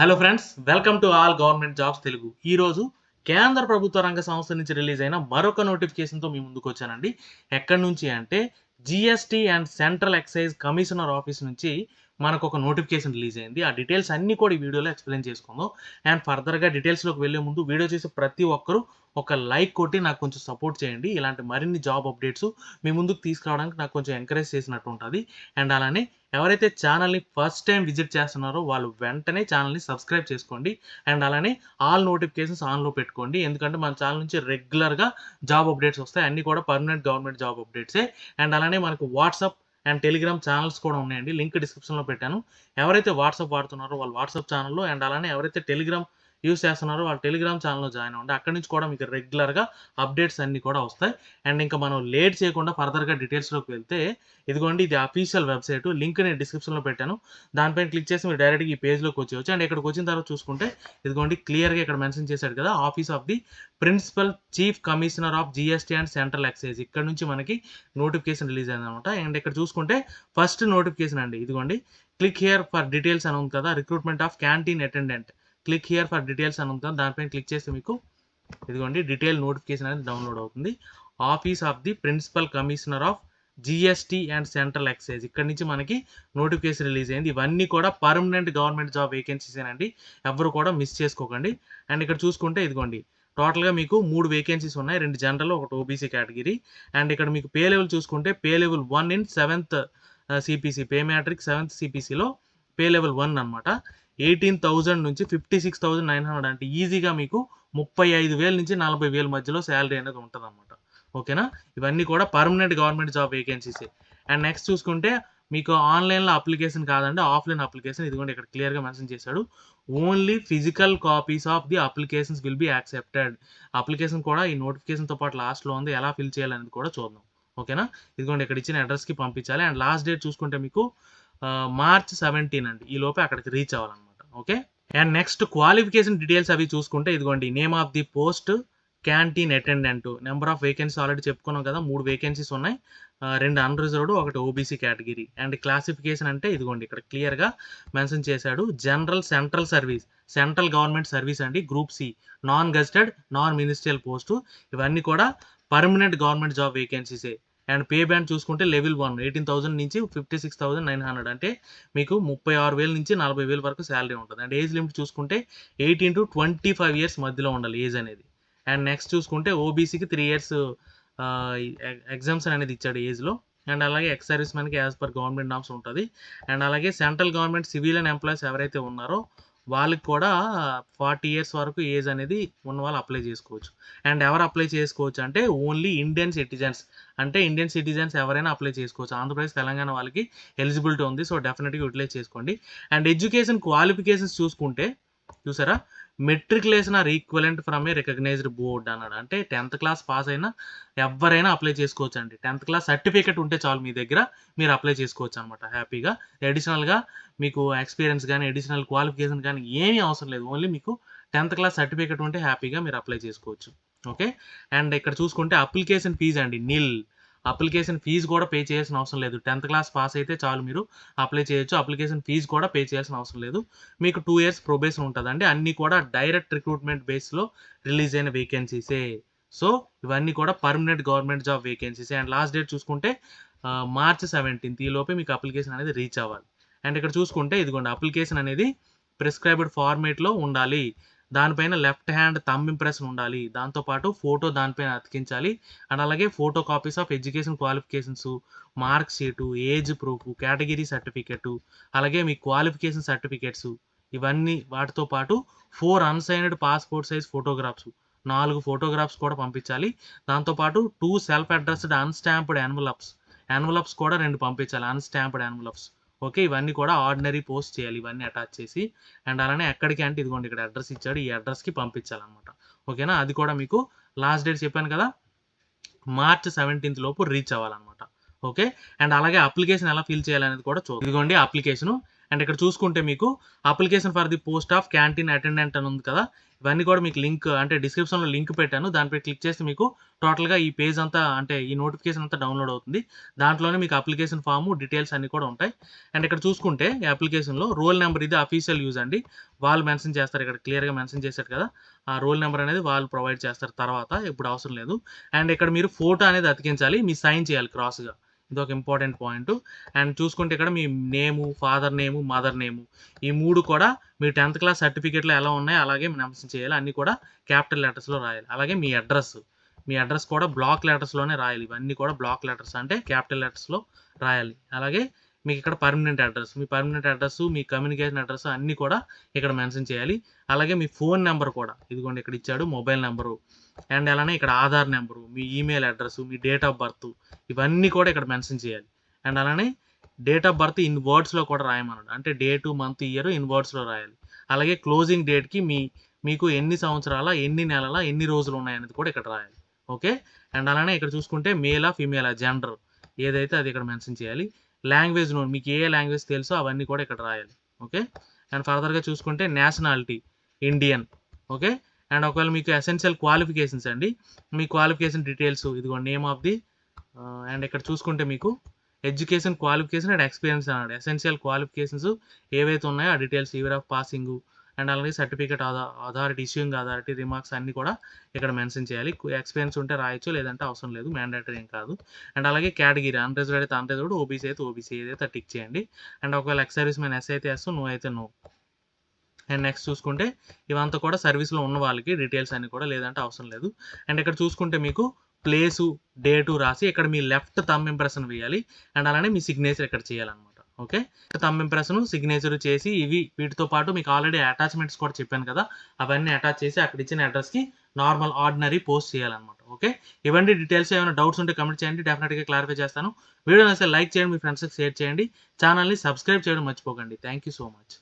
Hello friends, welcome to all government jobs Telugu. ఈరోజు కేంద్ర ప్రభుత్వ రంగ సంస్థ నుంచి రిలీజ్ అయిన మరొక నోటిఫికేషన్తో మీ ముందుకు వచ్చానండి. ఎక్కడి నుంచి అంటే GST and central excise commissioner office నుంచి మనకు ఒక నోటిఫికేషన్ రిలీజ్ అయింది. ఆ డీటెయిల్స్ అన్నీ కూడా ఈ వీడియోలో ఎక్స్ప్లెయిన్ చేసుకుందాం. అండ్ ఫర్దర్గా డీటెయిల్స్లోకి వెళ్ళే ముందు వీడియో చేసే ప్రతి ఒక్కరూ ఒక లైక్ కొట్టి నాకు కొంచెం సపోర్ట్ చేయండి. ఇలాంటి మరిన్ని జాబ్ అప్డేట్స్ మీ ముందుకు తీసుకురావడానికి నాకు కొంచెం ఎంకరేజ్ చేసినట్టు ఉంటుంది. అండ్ అలానే ఎవరైతే ఛానల్ని ఫస్ట్ టైం విజిట్ చేస్తున్నారో వాళ్ళు వెంటనే ఛానల్ని సబ్స్క్రైబ్ చేసుకోండి. అండ్ అలానే ఆల్ నోటిఫికేషన్స్ ఆన్లో పెట్టుకోండి. ఎందుకంటే మన ఛానల్ నుంచి రెగ్యులర్గా జాబ్ అప్డేట్స్ వస్తాయి. అన్నీ కూడా పర్మనెంట్ గవర్నమెంట్ జాబ్ అప్డేట్సే. అండ్ అలానే మనకు వాట్సాప్ అండ్ టెలిగ్రామ్ ఛానల్స్ కూడా ఉన్నాయండి. లింక్ డిస్క్రిప్షన్లో పెట్టాను. ఎవరైతే వాట్సాప్ వాడుతున్నారో వాళ్ళు వాట్సాప్ ఛానల్లో, అండ్ అలానే ఎవరైతే టెలిగ్రామ్ యూస్ చేస్తున్నారో వాళ్ళు టెలిగ్రామ్ ఛానల్లో జాయిన్ అవ్వండి. అక్కడి నుంచి కూడా మీకు రెగ్యులర్గా అప్డేట్స్ అన్నీ కూడా వస్తాయి. అండ్ ఇంకా మనం లేట్ చేయకుండా ఫర్దర్గా డీటెయిల్స్లోకి వెళ్తే, ఇదిగోండి ఇది అఫీషియల్ వెబ్సైట్. లింక్ నేను డిస్క్రిప్షన్లో పెట్టాను. దానిపైన క్లిక్ చేసి మీరు డైరెక్ట్గా ఈ పేజ్లోకి వచ్చేయచ్చు. అండ్ ఇక్కడికి వచ్చిన తర్వాత చూసుకుంటే ఇదిగోండి క్లియర్గా ఇక్కడ మెన్షన్ చేశాడు కదా, office of the principal chief commissioner of GST and central excise. ఇక్కడ నుంచి మనకి నోటిఫికేషన్ రిలీజ్ అయిందనమాట. అండ్ ఇక్కడ చూసుకుంటే ఫస్ట్ నోటిఫికేషన్ అండి. ఇదిగోండి క్లిక్ హియర్ ఫర్ డీటెయిల్స్ అని ఉంది కదా, recruitment of canteen attendant. Click here for details అని ఉంది కదా, దానిపైన క్లిక్ చేస్తే మీకు ఇదిగోండి డీటెయిల్ నోటిఫికేషన్ అనేది డౌన్లోడ్ అవుతుంది. Office of the principal commissioner of GST and central excise. ఇక్కడ నుంచి మనకి నోటిఫికేషన్ రిలీజ్ అయింది. ఇవన్నీ కూడా పర్మనెంట్ గవర్నమెంట్ జాబ్ వేకెన్సీస్ అండి. ఎవరు కూడా మిస్ చేసుకోకండి. అండ్ ఇక్కడ చూసుకుంటే ఇదిగోండి టోటల్గా మీకు 3 వేకెన్సీస్ ఉన్నాయి. 2 జనరల్, 1 ఓబీసీ కేటగిరీ. అండ్ ఇక్కడ మీకు పే లెవెల్ చూసుకుంటే pay level 1 in 7th CPC, pay matrix 7th సిపిసిలో పే లెవెల్ 1 అనమాట. 18,000 నుంచి 56,900, అంటే ఈజీగా మీకు 35,000 నుంచి 40,000 మధ్యలో శాలరీ అనేది ఉంటుంది అనమాట. ఓకేనా? ఇవన్నీ కూడా పర్మనెంట్ గవర్నమెంట్ జాబ్ వేకెన్సీసే. అండ్ నెక్స్ట్ చూసుకుంటే మీకు ఆన్లైన్లో అప్లికేషన్ కాదండి, ఆఫ్లైన్ అప్లికేషన్. ఇదిగోండి ఇక్కడ క్లియర్గా మెన్షన్ చేశాడు, only physical copies of the applications will be accepted. Application కూడా ఈ నోటిఫికేషన్తో పాటు లాస్ట్లో ఉంది, ఎలా ఫిల్ చేయాలనేది కూడా చూద్దాం. ఓకేనా? ఇదిగోండి ఇక్కడ ఇచ్చిన అడ్రస్కి పంపించాలి. అండ్ లాస్ట్ డేట్ చూసుకుంటే మీకు మార్చ్ 17 అండి. ఈ లోపే అక్కడికి రీచ్ అవ్వాలన్నమాట. Okay. And next qualification details అవి చూసుకుంటే ఇదిగోండి name of the post canteen attendant. Number of vacancy already చెప్పుకున్నాం కదా, 3 వేకెన్సీస్ ఉన్నాయి. 2 unreserved, 1 OBC category. And classification అంటే ఇదిగోండి ఇక్కడ క్లియర్గా మెన్షన్ చేశాడు, general central service, central government service అండి, group C, non gazetted, non ministerial post. ఇవన్నీ కూడా పర్మనెంట్ గవర్నమెంట్ జాబ్ వేకెన్సీసే. అండ్ పే బ్యాండ్ చూసుకుంటే లెవెల్ 1 18,000 నుంచి 56,900, అంటే మీకు 36,000 నుంచి 40,000 వరకు శాలరీ ఉంటుంది. అండ్ ఏజ్ లిమిట్ చూసుకుంటే 18 to 25 ఇయర్స్ మధ్యలో ఉండాలి ఏజ్ అనేది. అండ్ నెక్స్ట్ చూసుకుంటే ఓబీసీకి 3 ఇయర్స్ ఎగ్జామ్షన్ అనేది ఇచ్చాడు ఏజ్లో. అండ్ అలాగే ఎక్స్ సర్వీస్ మనకి యాజ్ పర్ గవర్నమెంట్ నామ్స్ ఉంటుంది. అండ్ అలాగే సెంట్రల్ గవర్నమెంట్ సివిలియన్ ఎంప్లాయీస్ ఎవరైతే ఉన్నారో వాళ్ళకి కూడా 40 ఇయర్స్ వరకు ఏజ్ అనేది ఉన్న వాళ్ళు అప్లై చేసుకోవచ్చు. అండ్ ఎవరు అప్లై చేసుకోవచ్చు అంటే ఓన్లీ ఇండియన్ సిటిజన్స్, అంటే ఇండియన్ సిటిజన్స్ ఎవరైనా అప్లై చేసుకోవచ్చు. ఆంధ్రప్రదేశ్, తెలంగాణ వాళ్ళకి ఎలిజిబిలిటీ ఉంది. సో డెఫినెట్గా యూటిలైజ్ చేసుకోండి. అండ్ ఎడ్యుకేషన్ క్వాలిఫికేషన్స్ చూసుకుంటే చూసారా, matriculation or equivalent from a recognised board అన్నాడు. అంటే 10th క్లాస్ పాస్ అయినా ఎవరైనా అప్లై చేసుకోవచ్చు అండి. 10th క్లాస్ సర్టిఫికేట్ ఉంటే చాలు మీ దగ్గర, మీరు అప్లై చేసుకోవచ్చు అనమాట హ్యాపీగా. అడిషనల్గా మీకు ఎక్స్పీరియన్స్ కానీ అడిషనల్ క్వాలిఫికేషన్ కానీ ఏమీ అవసరం లేదు. ఓన్లీ మీకు 10th క్లాస్ సర్టిఫికేట్ ఉంటే హ్యాపీగా మీరు అప్లై చేసుకోవచ్చు. ఓకే. అండ్ ఇక్కడ చూసుకుంటే అప్లికేషన్ ఫీజు అండి నిల్. అప్లికేషన్ ఫీజు కూడా పే చేయాల్సిన అవసరం లేదు. 10th క్లాస్ పాస్ అయితే చాలు మీరు అప్లై చేయొచ్చు. అప్లికేషన్ ఫీజు కూడా పే చేయాల్సిన అవసరం లేదు. మీకు 2 ఇయర్స్ ప్రొబేషన్ ఉంటుందండి. అన్నీ కూడా డైరెక్ట్ రిక్రూట్మెంట్ బేస్లో రిలీజ్ అయిన వేకెన్సీసే. సో ఇవన్నీ కూడా పర్మనెంట్ గవర్నమెంట్ జాబ్ వేకెన్సీసే. అండ్ లాస్ట్ డేట్ చూసుకుంటే మార్చ్ 17 ఈ లోపే మీకు అప్లికేషన్ అనేది రీచ్ అవ్వాలి. అండ్ ఇక్కడ చూసుకుంటే ఇదిగోండి అప్లికేషన్ అనేది ప్రిస్క్రైబ్డ్ ఫార్మేట్లో ఉండాలి. దానిపైన లెఫ్ట్ హ్యాండ్ థంబ్ ఇంప్రెషన్ ఉండాలి. దాంతోపాటు ఫోటో దానిపైన అతికించాలి. అండ్ అలాగే photo copies of education qualifications, mark sheet, age proof, category certificate, అలాగే మీ క్వాలిఫికేషన్ సర్టిఫికేట్స్, ఇవన్నీ వాటితో పాటు 4 unsigned passport size photographs, 4 photographs కూడా పంపించాలి. దాంతోపాటు 2 సెల్ఫ్ అడ్రస్డ్ అన్స్టాంప్డ్ ఎన్వలప్స్ కూడా 2 పంపించాలి, అన్స్టాంప్డ్ ఎన్వలప్స్. ఓకే. ఇవన్నీ కూడా ఆర్డినరీ పోస్ట్ చేయాలి, ఇవన్నీ అటాచ్ చేసి. అండ్ అలానే ఎక్కడికి అంటే ఇదిగోండి ఇక్కడ అడ్రస్ ఇచ్చాడు, ఈ అడ్రస్కి పంపించాలన్నమాట. ఓకేనా? అది కూడా మీకు లాస్ట్ డేట్ చెప్పాను కదా, మార్చ్ 17 లోపు రీచ్ అవ్వాలన్నమాట. ఓకే. అండ్ అలాగే అప్లికేషన్ ఎలా ఫిల్ చేయాలనేది కూడా చూద్దాం. ఇదిగోండి అప్లికేషను. అండ్ ఇక్కడ చూసుకుంటే మీకు application for the post of canteen attendant అని ఉంది కదా, ఇవన్నీ కూడా మీకు లింక్ అంటే డిస్క్రిప్షన్లో లింక్ పెట్టాను, దానిపై క్లిక్ చేస్తే మీకు టోటల్గా ఈ పేజ్ అంతా అంటే ఈ నోటిఫికేషన్ అంతా డౌన్లోడ్ అవుతుంది. దాంట్లోనే మీకు అప్లికేషన్ ఫాము డీటెయిల్స్ అన్నీ కూడా ఉంటాయి. అండ్ ఇక్కడ చూసుకుంటే ఈ అప్లికేషన్లో రోల్ నెంబర్ ఇది అఫీషియల్ యూజ్ అండి, వాళ్ళు మెన్షన్ చేస్తారు, ఇక్కడ క్లియర్గా మెన్షన్ చేశారు కదా, ఆ రోల్ నెంబర్ అనేది వాళ్ళు ప్రొవైడ్ చేస్తారు తర్వాత, ఇప్పుడు అవసరం లేదు. అండ్ ఇక్కడ మీరు ఫోటో అనేది అతికించాలి, మీ సైన్ చేయాలి క్రాస్గా, ఇది ఒక ఇంపార్టెంట్ పాయింట్. అండ్ చూసుకుంటే ఇక్కడ మీ నేము, ఫాదర్ నేము, మదర్ నేము, ఈ 3 కూడా మీ 10th క్లాస్ సర్టిఫికేట్లో ఎలా ఉన్నాయో అలాగే మెన్షన్ చేయాలి, అన్నీ కూడా క్యాపిటల్ లెటర్స్లో రాయాలి. అలాగే మీ అడ్రస్ కూడా బ్లాక్ లెటర్స్లోనే రాయాలి, ఇవన్నీ కూడా బ్లాక్ లెటర్స్ అంటే క్యాపిటల్ లెటర్స్లో రాయాలి. అలాగే మీకు ఇక్కడ పర్మనెంట్ అడ్రస్, మీ పర్మనెంట్ అడ్రస్, మీ కమ్యూనికేషన్ అడ్రస్ అన్నీ కూడా ఇక్కడ మెన్షన్ చేయాలి. అలాగే మీ ఫోన్ నెంబర్ కూడా ఇదిగోండి ఇక్కడ ఇచ్చాడు, మొబైల్ నెంబరు. అండ్ అలానే ఇక్కడ Aadhaar number, me email address, me date of birth, ఇవన్నీ కూడా ఇక్కడ మెన్షన్ చేయాలి. అండ్ అలానే డేట్ ఆఫ్ బర్త్ ఇన్ వర్డ్స్లో కూడా రాయమన్నాడు, అంటే డేటు, మంత్, ఇయర్ ఇన్ వర్డ్స్లో రాయాలి. అలాగే క్లోజింగ్ డేట్కి మీకు ఎన్ని సంవత్సరాల, ఎన్ని నెలల, ఎన్ని రోజులు ఉన్నాయనేది కూడా ఇక్కడ రాయాలి. ఓకే. అండ్ అలానే ఇక్కడ చూసుకుంటే మేలా ఫీమేలా జెండర్ ఏదైతే అది ఇక్కడ మెన్షన్ చేయాలి. లాంగ్వేజ్ నోట్, మీకు ఏ లాంగ్వేజ్ తెలుసో అవన్నీ కూడా ఇక్కడ రాయాలి. ఓకే. అండ్ ఫర్దర్గా చూసుకుంటే నేషనాలిటీ ఇండియన్. ఓకే. అండ్ ఒకవేళ మీకు ఎసెన్షియల్ క్వాలిఫికేషన్స్ అండి, మీ క్వాలిఫికేషన్ డీటెయిల్స్ ఇదిగో నేమ్ ఆఫ్ ది అండ్ ఇక్కడ చూసుకుంటే మీకు ఎడ్యుకేషన్ క్వాలిఫికేషన్ అండ్ ఎక్స్పీరియన్స్ అన్నాడు. ఎసెన్షియల్ క్వాలిఫికేషన్స్ ఏవైతే ఉన్నాయో ఆ details, year of passing and అలాగే certificate, authority, issuing authority, remarks అన్నీ కూడా ఇక్కడ మెన్షన్ చేయాలి. ఎక్స్పీరియన్స్ ఉంటే రాయొచ్చు, లేదంటే అవసరం లేదు, మ్యాండేటరీ ఏం కాదు. అండ్ అలాగే కేటగిరీ, అన్రిజర్వ్డ్ అయితే అన్రిజర్వ్డ్, ఓబీసీ అయితే ఓబీసీ, ఏదైతే టిక్ చేయండి. అండ్ ఒకవేళ ఎక్స్ సర్వీస్ మ్యాన్ ఎస్ అయితే ఎస్, నో అయితే నో. అండ్ నెక్స్ట్ చూసుకుంటే ఇవంతా కూడా సర్వీస్లో ఉన్న వాళ్ళకి డీటెయిల్స్ అన్ని కూడా, లేదంటే అవసరం లేదు. అండ్ ఇక్కడ చూసుకుంటే మీకు ప్లేసు, డేటు రాసి ఇక్కడ మీ లెఫ్ట్ థంబ్ ఇంప్రెషన్ వేయాలి. అండ్ అలానే మీ సిగ్నేచర్ ఇక్కడ చేయాలన్నమాట. ఓకే. థంబ్ ఇంప్రెషన్, సిగ్నేచర్ చేసి వీటితో పాటు మీకు ఆల్రెడీ అటాచ్మెంట్స్ కూడా చెప్పాను కదా, అవన్నీ అటాచ్ చేసి అక్కడ ఇచ్చిన అడ్రస్కి నార్మల్ ఆర్డినరీ పోస్ట్ చేయాలన్నమాట. ఓకే. ఇవన్నీ డీటెయిల్స్, ఏమైనా డౌట్స్ ఉంటే కమెంట్ చేయండి, డెఫినెట్గా క్లారిఫై చేస్తాను. వీడియో నచ్చితే లైక్ చేయండి, మీ ఫ్రెండ్స్కి షేర్ చేయండి, ఛానల్ని సబ్స్క్రైబ్ చేయడం మర్చిపోకండి. Thank you so much.